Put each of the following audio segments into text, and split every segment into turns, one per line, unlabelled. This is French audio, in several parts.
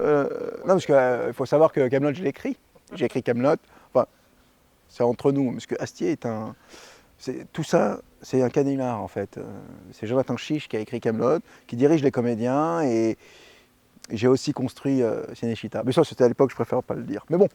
Non, parce qu'il faut savoir que Kaamelott, je l'ai écrit. J'ai écrit Kaamelott. Enfin, c'est entre nous, parce que Astier est un. Tout ça, c'est un canular en fait. C'est Jonathan Chiche qui a écrit Kaamelott, qui dirige les comédiens et j'ai aussi construit Cinecittà. Mais ça, c'était à l'époque, je préfère pas le dire. Mais bon.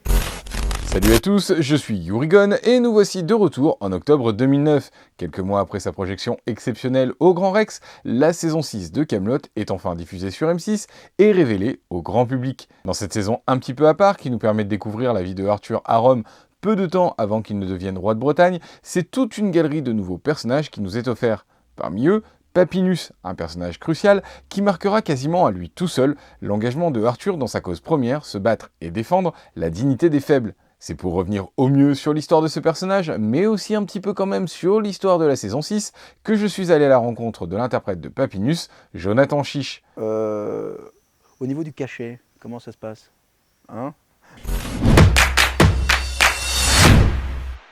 Salut à tous, je suis Yurigon et nous voici de retour en octobre 2009. Quelques mois après sa projection exceptionnelle au Grand Rex, la saison 6 de Kaamelott est enfin diffusée sur M6 et révélée au grand public. Dans cette saison un petit peu à part qui nous permet de découvrir la vie de Arthur à Rome peu de temps avant qu'il ne devienne roi de Bretagne, c'est toute une galerie de nouveaux personnages qui nous est offerte. Parmi eux, Papinus, un personnage crucial qui marquera quasiment à lui tout seul l'engagement de Arthur dans sa cause première, se battre et défendre la dignité des faibles. C'est pour revenir au mieux sur l'histoire de ce personnage, mais aussi un petit peu quand même sur l'histoire de la saison 6, que je suis allé à la rencontre de l'interprète de Papinus, Jonathan Chiche.
Au niveau du cachet, comment ça se passe, hein?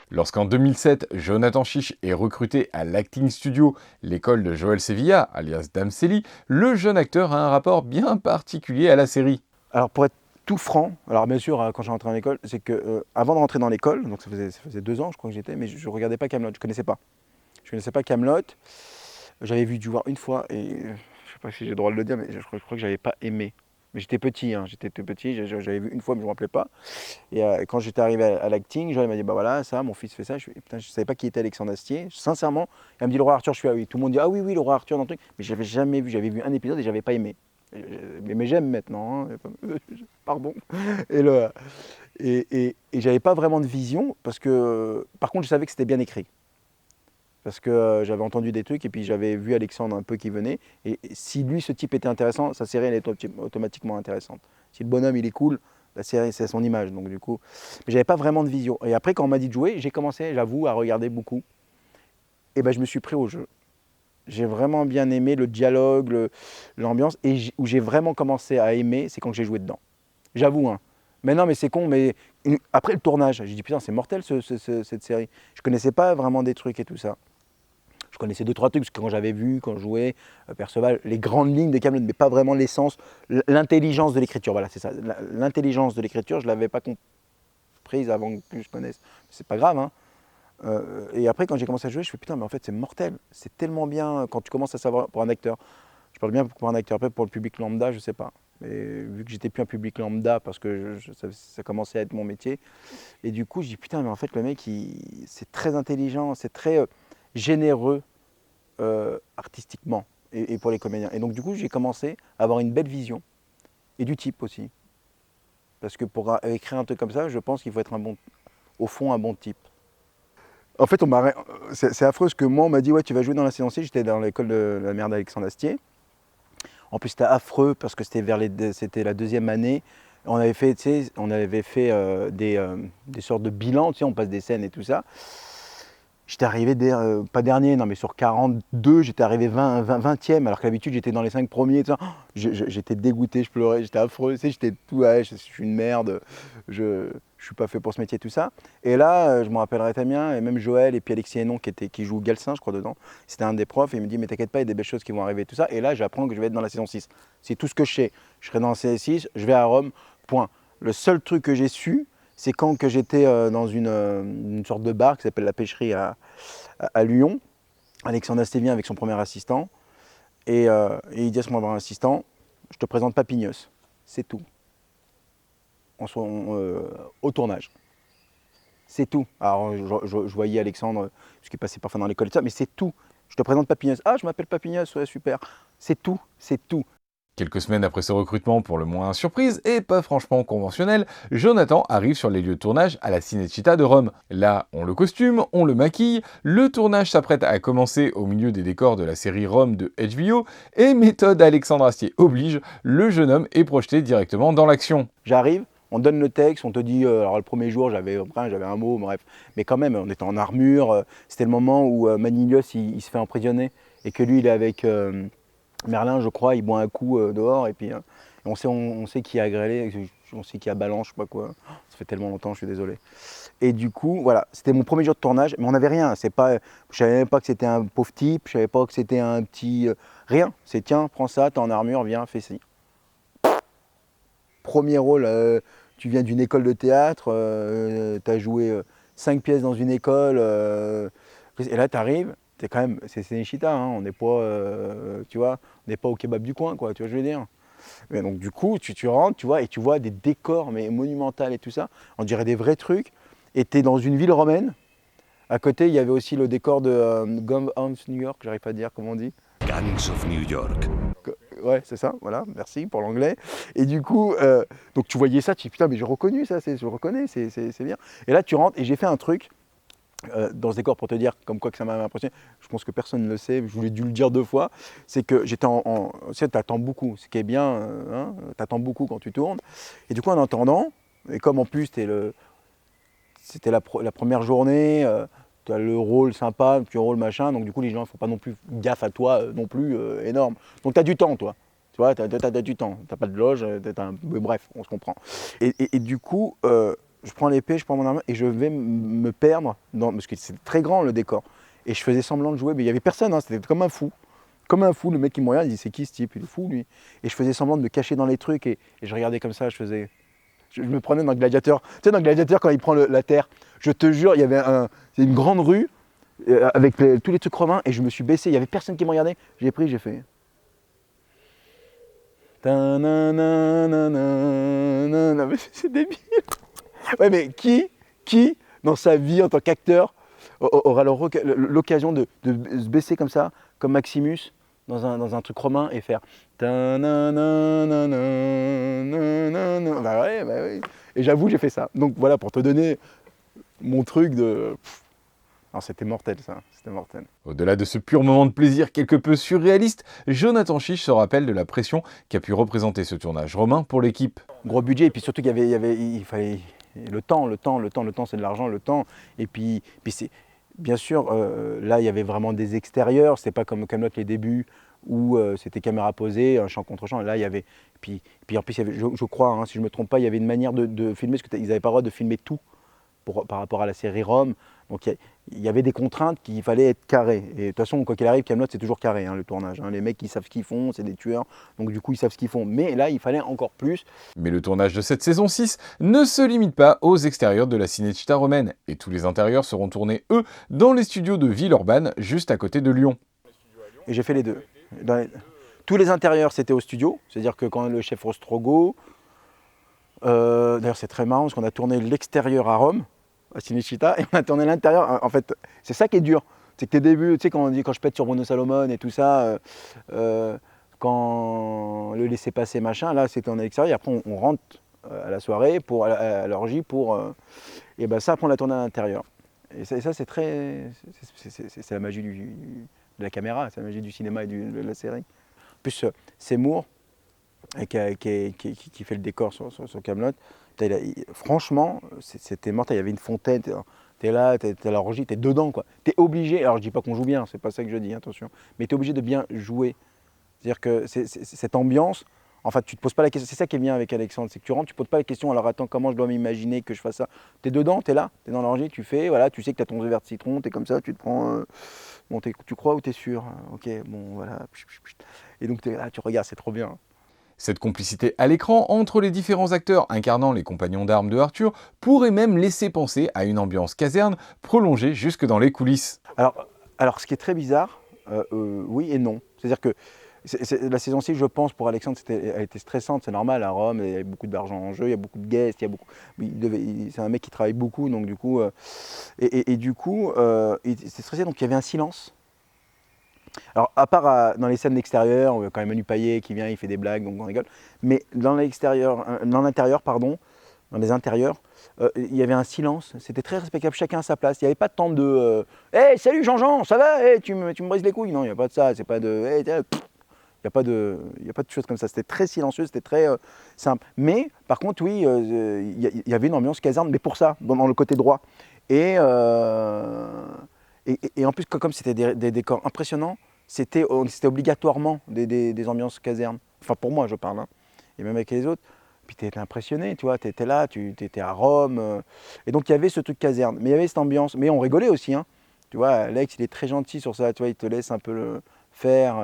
Lorsqu'en 2007, Jonathan Chiche est recruté à l'Acting Studio, l'école de Joël Sevilla, alias Dame Célie, le jeune acteur a un rapport bien particulier à la série.
Alors pour être tout franc, alors bien sûr, quand j'ai rentré dans l'école, c'est que avant de rentrer dans l'école, donc ça faisait 2 ans je crois que j'étais, mais je ne regardais pas Kaamelott, je ne connaissais pas. Je ne connaissais pas Kaamelott, j'avais vu dû voir une fois, et je ne sais pas si j'ai le droit de le dire, mais je crois que je n'avais pas aimé. Mais j'étais petit, hein, j'étais tout petit, j'avais vu une fois mais je ne me rappelais pas. Et quand j'étais arrivé à l'acting, Joël m'a dit, bah voilà, ça, mon fils fait ça. Putain, je ne savais pas qui était Alexandre Astier, sincèrement. Elle me dit, le roi Arthur, je suis, ah oui, tout le monde dit, ah oui, oui, le roi Arthur dans le truc. Mais je n'avais jamais vu, j'avais vu un épisode et je n'avais pas aimé. Mais j'aime maintenant, hein. Pardon. Et, j'avais pas vraiment de vision, parce que, par contre, je savais que c'était bien écrit. Parce que j'avais entendu des trucs, et puis j'avais vu Alexandre un peu qui venait. Et si lui, ce type était intéressant, sa série, elle est automatiquement intéressante. Si le bonhomme, il est cool, la série, c'est son image. Donc du coup, mais j'avais pas vraiment de vision. Et après, quand on m'a dit de jouer, j'ai commencé, j'avoue, à regarder beaucoup. Et ben, je me suis pris au jeu. J'ai vraiment bien aimé le dialogue, l'ambiance, et où j'ai vraiment commencé à aimer, c'est quand j'ai joué dedans. J'avoue, hein. Mais non, mais c'est con, mais après le tournage, j'ai dit putain, c'est mortel cette série. Je connaissais pas vraiment des trucs et tout ça. Je connaissais 2-3 trucs, parce que quand j'avais vu, quand je jouais, Perceval, les grandes lignes de Kaamelott, mais pas vraiment l'essence, l'intelligence de l'écriture, voilà, c'est ça. L'intelligence de l'écriture, je ne l'avais pas comprise avant que je connaisse. C'est pas grave, hein. Et après, quand j'ai commencé à jouer, je fais putain, mais en fait, c'est mortel. C'est tellement bien quand tu commences à savoir pour un acteur. Je parle bien pour un acteur, après pour le public lambda, je sais pas. Mais vu que j'étais plus un public lambda parce que ça commençait à être mon métier, et du coup, je dis putain, mais en fait, le mec, c'est très intelligent, c'est très généreux artistiquement et pour les comédiens. Et donc, du coup, j'ai commencé à avoir une belle vision et du type aussi. Parce que pour écrire un truc comme ça, je pense qu'il faut être au fond, un bon type. En fait, c'est affreux parce que moi, on m'a dit, ouais, tu vas jouer dans la saison 6. J'étais dans l'école de la mère d'Alexandre Astier. En plus, c'était affreux parce que c'était la 2e année. On avait fait, des sortes de bilans, on passe des scènes et tout ça. J'étais arrivé, pas dernier, non, mais sur 42, j'étais arrivé 20e, alors que d'habitude j'étais dans les 5 premiers. Tout ça. J'étais dégoûté, je pleurais, j'étais affreux, j'étais tout, ouais, je suis une merde, je suis pas fait pour ce métier, tout ça. Et là, je me rappellerai très bien, et même Joël et puis Alexis Hénon qui joue Galcin, je crois, dedans, c'était un des profs, et il me dit, mais t'inquiète pas, il y a des belles choses qui vont arriver, tout ça. Et là, j'apprends que je vais être dans la saison 6. C'est tout ce que je sais. Je serai dans la saison 6, je vais à Rome, point. Le seul truc que j'ai su, c'est quand que j'étais dans une sorte de bar qui s'appelle la Pêcherie à Lyon. Alexandre Astier vient avec son premier assistant et il dit à son premier assistant, je te présente Papinus, c'est tout. Au tournage. C'est tout. Alors je voyais Alexandre, parce qu'il passait parfois dans l'école et tout ça, mais c'est tout. Je te présente Papinus. Ah, je m'appelle Papinus, ouais, super. C'est tout, c'est tout.
Quelques semaines après ce recrutement pour le moins surprise et pas franchement conventionnel, Jonathan arrive sur les lieux de tournage à la Cinecittà de Rome. Là, on le costume, on le maquille, le tournage s'apprête à commencer au milieu des décors de la série Rome de HBO, et méthode Alexandre Astier oblige, le jeune homme est projeté directement dans l'action.
J'arrive, on donne le texte, on te dit, alors le premier jour j'avais un mot, bref, mais quand même on était en armure, c'était le moment où Manilios il se fait emprisonner et que lui il est avec Merlin, je crois, il boit un coup dehors et puis on sait qui a grêlé, on sait qui a Balance, je sais pas quoi. Ça fait tellement longtemps, je suis désolé. Et du coup, voilà, c'était mon premier jour de tournage, mais on n'avait rien. Je savais même pas que c'était un pauvre type, je savais pas que c'était un petit rien. C'est tiens, prends ça, t'es en armure, viens, fais ci. premier rôle, tu viens d'une école de théâtre, tu as joué 5 pièces dans une école, et là tu arrives, c'est quand même, c'est Nishita, hein, on n'est pas, tu vois, on n'est pas au kebab du coin, quoi, tu vois ce que je veux dire. Mais donc du coup, tu rentres, tu vois, et tu vois des décors mais monumentaux et tout ça, on dirait des vrais trucs, et tu es dans une ville romaine. À côté, il y avait aussi le décor de Gang of New York, j'arrive pas à dire comment on dit.
Gangs of New York.
Ouais, c'est ça, voilà, merci pour l'anglais. Et du coup, donc tu voyais ça, tu dis putain, mais j'ai reconnu ça, je le reconnais, c'est bien. Et là, tu rentres, et j'ai fait un truc dans ce décor pour te dire, comme quoi que ça m'a impressionné. Je pense que personne ne le sait, je voulais dû le dire 2 fois. C'est que j'étais tu sais, t'attends beaucoup, ce qui est bien, hein, t'attends beaucoup quand tu tournes. Et du coup, en attendant, et comme en plus, c'était la première journée, tu as le rôle sympa, puis le rôle machin, donc du coup les gens ne font pas non plus gaffe à toi non plus énorme. Donc tu as du temps toi, tu vois, tu as du temps, tu n'as pas de loge, bref, on se comprend. Et du coup, je prends l'épée, je prends mon arme et je vais me perdre, parce que c'est très grand le décor. Et je faisais semblant de jouer, mais il n'y avait personne, hein, c'était comme un fou. Comme un fou, le mec qui me regarde, il dit c'est qui ce type, il est fou lui. Et je faisais semblant de me cacher dans les trucs et je regardais comme ça, je me prenais dans le Gladiateur. Tu sais, dans le Gladiateur, quand il prend la terre, je te jure, il y avait une grande rue avec tous les trucs romains et je me suis baissé. Il n'y avait personne qui me regardait. J'ai pris, j'ai fait. C'est débile. Ouais, mais qui, dans sa vie en tant qu'acteur, aura l'occasion de se baisser comme ça, comme Maximus, dans un truc romain et faire. Bah ouais. Et j'avoue, j'ai fait ça. Donc voilà, pour te donner mon truc de. Alors c'était mortel ça, c'était mortel.
Au-delà de ce pur moment de plaisir quelque peu surréaliste, Jonathan Chiche se rappelle de la pression qu'a pu représenter ce tournage romain pour l'équipe.
Gros budget, et puis surtout il fallait le temps, c'est de l'argent, le temps. Et puis c'est. Bien sûr, là il y avait vraiment des extérieurs, c'était pas comme Kaamelott les débuts où c'était caméra posée, un champ contre champ. Là il y avait. Puis en plus, il y avait, je crois, hein, si je ne me trompe pas, il y avait une manière de filmer, parce qu'ils n'avaient pas le droit de filmer tout par rapport à la série Rome. Donc il y avait des contraintes qu'il fallait être carré. Et de toute façon, quoi qu'il arrive, Kaamelott c'est toujours carré, hein, le tournage. Hein. Les mecs ils savent ce qu'ils font, c'est des tueurs, donc du coup ils savent ce qu'ils font. Mais là il fallait encore plus.
Mais le tournage de cette saison 6 ne se limite pas aux extérieurs de la Cinecittà romaine. Et tous les intérieurs seront tournés, eux, dans les studios de Villeurbanne, juste à côté de Lyon.
Et j'ai fait les deux. Tous les intérieurs c'était au studio, c'est-à-dire que quand le chef Rostrogo, d'ailleurs c'est très marrant parce qu'on a tourné l'extérieur à Rome, à Cinecittà, et on a tourné l'intérieur. En fait, c'est ça qui est dur. C'est que tes débuts, tu sais, quand on dit quand je pète sur Bruno Salomon et tout ça, quand le laisser passer machin, là c'était en extérieur, et après on rentre à la soirée, à l'orgie, et ben ça, après on l'a tourné à l'intérieur. Et ça c'est très. C'est la magie de la caméra, c'est la magie du cinéma et de la série. En plus, Seymour, qui fait le décor sur Kaamelott, franchement, c'était mortel. Il y avait une fontaine, t'es là, t'es à l'orgie, t'es dedans, quoi. T'es obligé, alors je dis pas qu'on joue bien, c'est pas ça que je dis, attention, mais t'es obligé de bien jouer. C'est-à-dire que cette ambiance, en fait, tu te poses pas la question, c'est ça qui est bien avec Alexandre, c'est que tu rentres, tu te poses pas la question, alors attends, comment je dois m'imaginer que je fasse ça. T'es dedans, t'es là, t'es dans l'orgie, tu fais, voilà, tu sais que t'as ton verre de citron, t'es comme ça, tu te prends, bon, tu crois ou t'es sûr, ok, bon, voilà, et donc t'es là, tu regardes, c'est trop bien.
Cette complicité à l'écran entre les différents acteurs incarnant les compagnons d'armes de Arthur pourrait même laisser penser à une ambiance caserne prolongée jusque dans les coulisses.
Alors ce qui est très bizarre, oui et non. C'est-à-dire que la saison 6, je pense, pour Alexandre, elle était stressante, c'est normal, à Rome, il y a beaucoup d'argent en jeu, il y a beaucoup de guests, c'est un mec qui travaille beaucoup, donc du coup, du coup, il était stressé, donc il y avait un silence. Alors, à part dans les scènes d'extérieur, quand il y a Manu Payet qui vient, il fait des blagues, donc on rigole. Mais dans l'intérieur, pardon, dans les intérieurs, il y avait un silence. C'était très respectable, chacun à sa place. Il n'y avait pas de temps de hey, salut Jean-Jean, ça va hey, tu me brises les couilles. Non, il n'y a pas de ça. C'est pas de hey, il n'y a pas de choses comme ça. C'était très silencieux, c'était très simple. Mais par contre, oui, il y avait une ambiance caserne, mais pour ça, dans le côté droit. Et en plus, comme c'était des décors impressionnants, c'était obligatoirement des ambiances casernes. Enfin, pour moi, je parle. Hein. Et même avec les autres. Puis tu étais impressionné, tu vois, tu étais là, tu étais à Rome. Et donc, il y avait ce truc caserne. Mais il y avait cette ambiance. Mais on rigolait aussi. Hein. Tu vois, Alex, il est très gentil sur ça. Tu vois, il te laisse un peu le faire.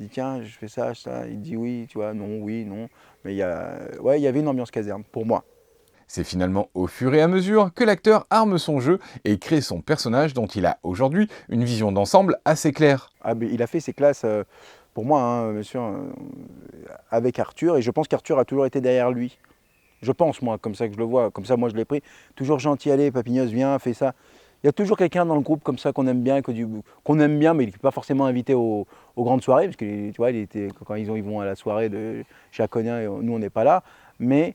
Tu dis tiens, je fais ça, ça. Il dit oui, tu vois, non, oui, non. Mais ouais, il y avait une ambiance caserne pour moi.
C'est finalement au fur et à mesure que l'acteur arme son jeu et crée son personnage dont il a aujourd'hui une vision d'ensemble assez claire.
Ah, mais il a fait ses classes, pour moi, hein, bien sûr, avec Arthur, et je pense qu'Arthur a toujours été derrière lui. Je pense, moi, comme ça que je le vois, comme ça, moi, je l'ai pris. Toujours gentil, allez, Papignos, viens, fais ça. Il y a toujours quelqu'un dans le groupe comme ça qu'on aime bien, qu'on aime bien, mais il n'est pas forcément invité aux grandes soirées, parce que tu vois, quand ils vont à la soirée de chez Akonia, nous, on n'est pas là. Mais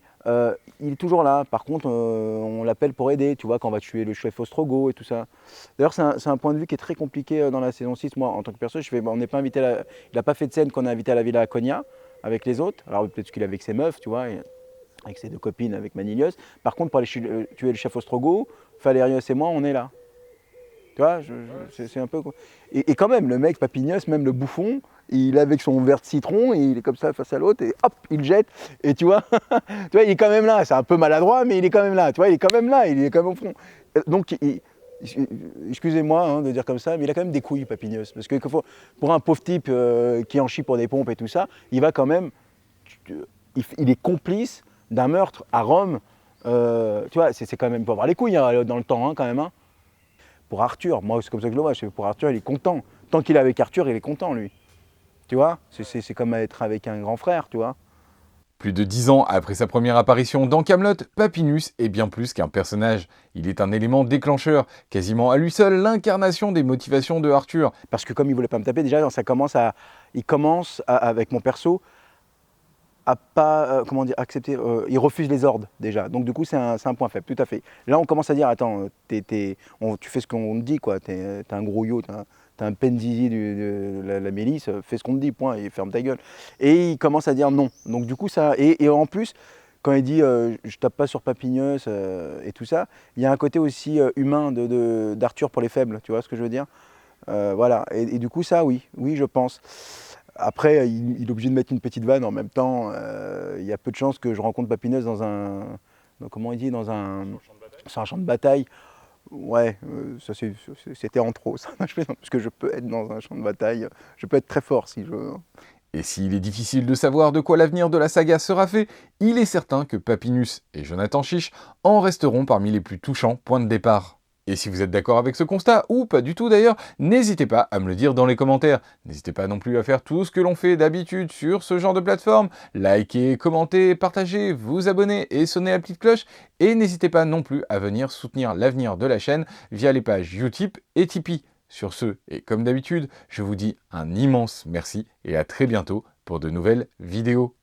il est toujours là. Par contre, on l'appelle pour aider, tu vois, quand on va tuer le chef Ostrogo et tout ça. D'ailleurs, c'est un point de vue qui est très compliqué dans la saison 6. Moi, en tant que perso, on n'est pas invité il n'a pas fait de scène qu'on a invité à la Villa Akonia avec les autres. Alors peut-être qu'il est avec ses meufs, tu vois, avec ses deux copines, avec Manilios. Par contre, pour aller tuer le chef Ostrogo, Falerios et moi, on est là. Tu vois, c'est un peu... Et quand même, le mec, Papignos, même le bouffon, il est avec son verre de citron, et il est comme ça face à l'autre, et hop, il le jette. Et tu vois, il est quand même là. C'est un peu maladroit, mais il est quand même là. Tu vois, il est quand même là, il est quand même au fond. Donc, excusez-moi de dire comme ça, mais il a quand même des couilles, Papignos. Parce que pour un pauvre type qui en chie pour des pompes et tout ça, il va quand même... Il est complice d'un meurtre à Rome. Tu vois, c'est quand même pour avoir les couilles dans le temps, quand même. Pour Arthur, moi c'est comme ça que je le vois, pour Arthur il est content. Tant qu'il est avec Arthur, il est content lui. Tu vois, c'est comme être avec un grand frère, tu vois.
Plus de 10 ans après sa première apparition dans Kaamelott, Papinus est bien plus qu'un personnage. Il est un élément déclencheur, quasiment à lui seul l'incarnation des motivations de Arthur.
Parce que comme il voulait pas me taper, déjà il commence avec mon perso à pas comment dire, accepter, il refuse les ordres déjà. Donc du coup c'est un point faible, tout à fait. Là on commence à dire attends, tu fais ce qu'on te dit quoi, t'es un grouillot, t'es un penzizi de la milice, fais ce qu'on te dit, point, et ferme ta gueule. Et il commence à dire non. Donc du coup ça, et en plus quand il dit je tape pas sur Papignos et tout ça, il y a un côté aussi humain d'Arthur pour les faibles, tu vois ce que je veux dire. Voilà, et du coup ça oui, je pense. Après, il est obligé de mettre une petite vanne en même temps. Il y a peu de chances que je rencontre Papinus sur un champ de bataille. Ouais, ça c'était en trop, ça. Parce que je peux être dans un champ de bataille, je peux être très fort si je veux.
Et s'il est difficile de savoir de quoi l'avenir de la saga sera fait, il est certain que Papinus et Jonathan Chiche en resteront parmi les plus touchants points de départ. Et si vous êtes d'accord avec ce constat, ou pas du tout d'ailleurs, n'hésitez pas à me le dire dans les commentaires. N'hésitez pas non plus à faire tout ce que l'on fait d'habitude sur ce genre de plateforme. Likez, commentez, partagez, vous abonner et sonner la petite cloche. Et n'hésitez pas non plus à venir soutenir l'avenir de la chaîne via les pages Utip et Tipeee. Sur ce, et comme d'habitude, je vous dis un immense merci et à très bientôt pour de nouvelles vidéos.